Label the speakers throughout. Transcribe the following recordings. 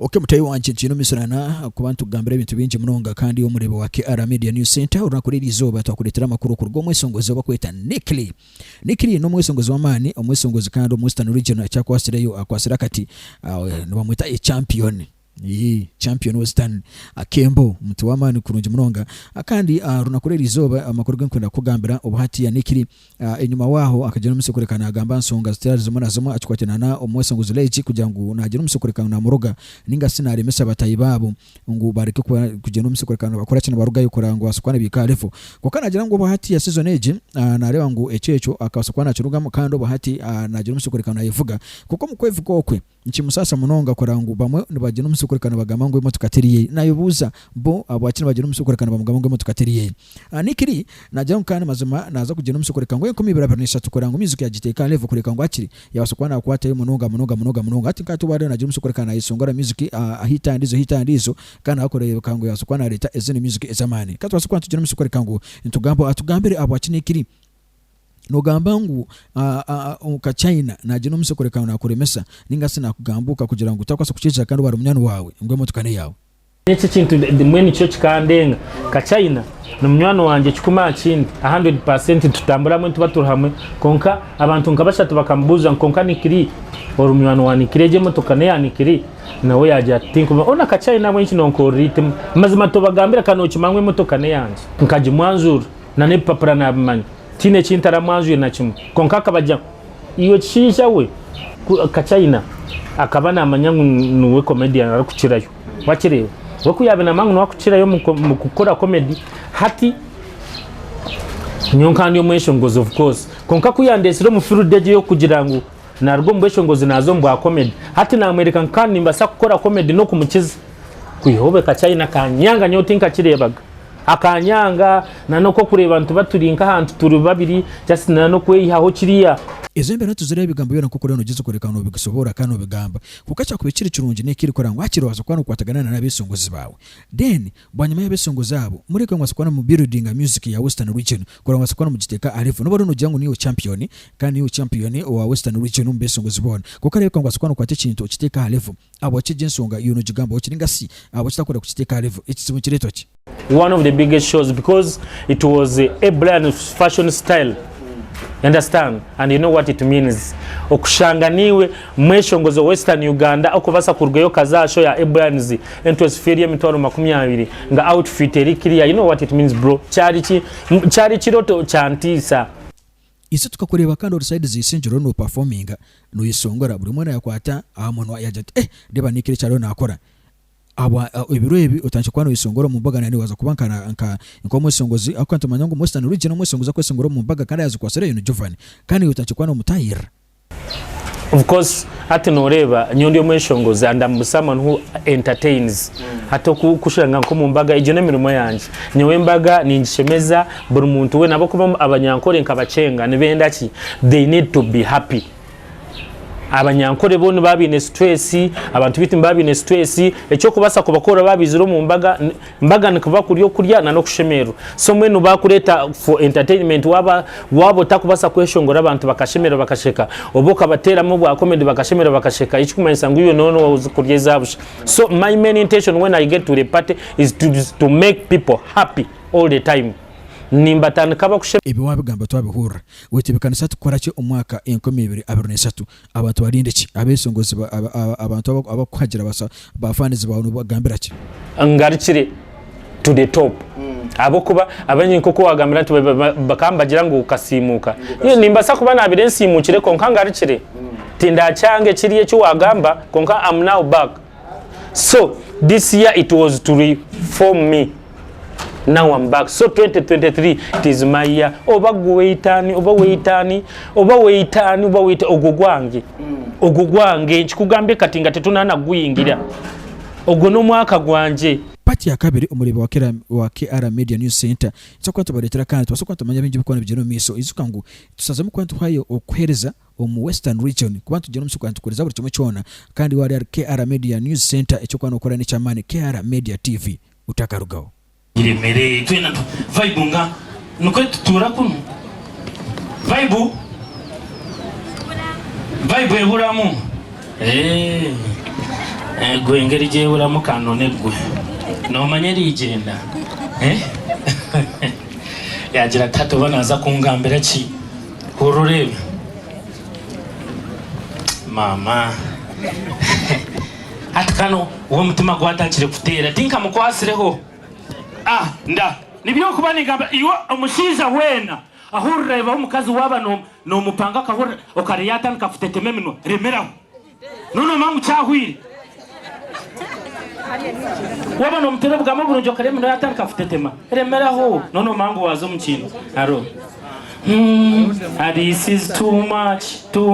Speaker 1: Mutayi wanje kino misorana ku bantu gambira ibintu binje munonga kandi omurebo wa KR Media News Center unakurira izoba twakuretera makuru ku rw'Omweshongozi bakweta Nicklee. Nicklee no Omweshongozi w'amani Omweshongozi kandi Western Region cyakwasireyo akwasira kati no bamwita champion. Champion Western akembo mtu w'amani kurunje munonga akandi runakurira izoba amakuru g'kwenda kugambira obuhati ya Nicklee enyuma waho akagena umusekorekana agamba nsonga zitari zimwe na zimwe achikwatena na Omweshongozi leji kugira ngo nagena umusekorekana na muroga ninga sinari mesa batayibabo ngo bareke kugena umusekorekana bakora cyane baruga yukora ngo asukwane bikalefu kuko nagira ngo obuhati ya season age nareba ngo echecho akasukwana cyurugamo kandi obuhati nagena umusekorekana yivuga kuko mukwevuga okwe nchimusasa munonga kora ngo bamwe nibagena umusekorekana bagamba ngo imotoka teriye nayo buza bo abakiri bagena umusekorekana bamugamba ngo imotoka teriye Nicklee nagira ngo kandi mazima naza kugena umusekorekana ngo 2023 kora ngo music ya giteka level kureka ngo akiri yabasukwana kwata yo munonga ati kato bari nagira umusekorekana yisongora music ahita ndizo kana akoreye kango yasukwana leta ezene music ezamani kato basukwana tugena umusekorekana ngo ntugambo atugambire abakiri Nicklee no gambangu ka Chaina nagira umusekorekana nakuremesa ninga sina kugambuka kugira ngo utakwasa kucica kandi wari umunyano wawe ngwe motukane yawe
Speaker 2: Niki kintu mweni cyo kikandenga ka Chaina n'umnyano wanje kikuma kindi 100% tutambura mwe tubatura hamwe konka abantu nkabashatu bakambuza konka Nicklee or umnyano wa Nicklee je motukane ya Nicklee nawe yaje atinko ona ka Chaina mwe nonko rhythm mazima to bagambira kano kimangwe motukane yanje nkaje mwanzuru na ne papara na abimanyi tine chintara mwanzu na chimu konka kabajja iyo chisha we ka Chaina akabana amanyangu nuwe comedian arakukirayo wakirewe woku yabena mangu wakukirayo mu gukora comedy hati nyonka ndiyo Omweshongozi of course konka kuyandesiro mu firudeje yo kugira ngo narwo Omweshongozi nazo mbwa comedy hati na American kandi mbasa gukora comedy no kumukiza kuyihobe ka Chaina kanyanga nyotinka kirebaga akanyanga nanoko kureba abantu baturinka hantu turi babiri just nano kweyihaho kiriya
Speaker 1: Ezembe natuzire bigambo yona kuko reno gize kureka no bigasobora kandi bigamba kukacha kubikiri kirunje nekiri kora ngo akirwaza kwana kwatagana na Abeshongozi bawe then bwanyuma y'Abeshongozi abo muri kwa ngwasukwana mu building music ya Western Region kora ngwasukwana mu giteka arifu no no jangu niyo champion kandi niyo champion wa Western Region mu Abeshongozi bona kuko rero kwa ngwasukwana kwate kintu kiteka arifu abo kijensonga yuno gigambo kiringa si abo kitakora ku kiteka arifu ikizimu kiretoki
Speaker 2: one of the biggest shows because it was a brand fashion style. You understand? And you know what it means. Okushanganiwe Omweshongozi Western Uganda okubasa kurgeyo kazasho ya Ebrands entosferiye mitwaro 20 nga outfit eri clear. You know what it means bro. Chari chiroto chantisa.
Speaker 1: Ise tukakureba kandi on side zisinjiro no performing no yisongora buri mwana yakwata amuntu yajati deba Nicklee cyaro nakora aba ibirebi utanchikwana yisongora mu mbaga nani waza kubankana nka Omweshongozi akwanta manyango Western Region Omweshongozi kwesongora mu mbaga kandi yaza kwasere yo Jovan kandi utanchikwana Mutayira
Speaker 2: of course ati noreba nyondi Omweshongozi and I'm someone who entertains hato kushanga nko mu mbaga ije nemirimo yanje nyewe mbaga ninshemeza buri muntu we nabo kuba abanyankore nkabacenga nibenda ki they need to be happy abanyankore bone babine stress abantu biti babine stress ecyo kubasa kubakora babiziro mu mbaga nikuba kuriyo kurya na no kushemero so mwenu bakureta for entertainment wabo takubasa kweshongora abantu bakashemera bakasheka oboka batera mu bwa comedy bakashemera bakasheka ikikumanyisa ngo iyo nono kuryeza abusha so my main intention when I get to the party is to make people happy all the time nimbatana kaba kushema
Speaker 1: ibi wabigamba twabihura wetebekanisa tukora cyo umwaka 2023 abantu barinde ki Abeshongozi abantu abakwagira basa bafanize bawo bagambira ki
Speaker 2: ngarikire to the top abo kuba abanyenko ko wagambira bakambagira ngo ukasimuka iyo nimbasa kuba nabirensimukire konka ngarikire tinda cyange kiriye cyo wagamba konka I'm now back so this year it was to reform me. Now I'm back. So 2023 it is my year. Oba weitani ogugwange chikugambe katinga tetunana guyingira ogono mwaka gwanje
Speaker 1: pati ya kabiri umurebe wa KR Media News Center cyakwa tubaretera kandi twasokwata manya bingi bikona bijeno miso izuka ngo tusaza mu kwantu hayo okwereza mu Western Region kubantu jeno musukwantu tukoreza buri kimwe cyona kandi wari KR Media News Center icyo kwana ukora ni chamani KR Media TV utakarugaho
Speaker 3: iremere twena vibe nga nuko tutura kuno vibe eburamu gwengeri je uramukano negwe no manyeri igenda yagira tato banaza kungambira ki ururebe mama atkano uwo mutima gwatakire kutera tinka mukwasireho nda nibyo kubanigamba iwo umushiza wena ahurreba umukazi waba no mupanga kahura okariyata nkafutete mino remeraho nono mangu cyahwire waba no mutero bwamo burunjo kare mino yata nkafutetema remeraho nono mangu wazo mukino aro this is too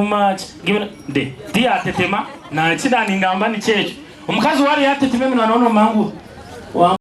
Speaker 3: much give de dia tetema na chidani ngamba ni checho umukazi wari yatetema mino nono mangu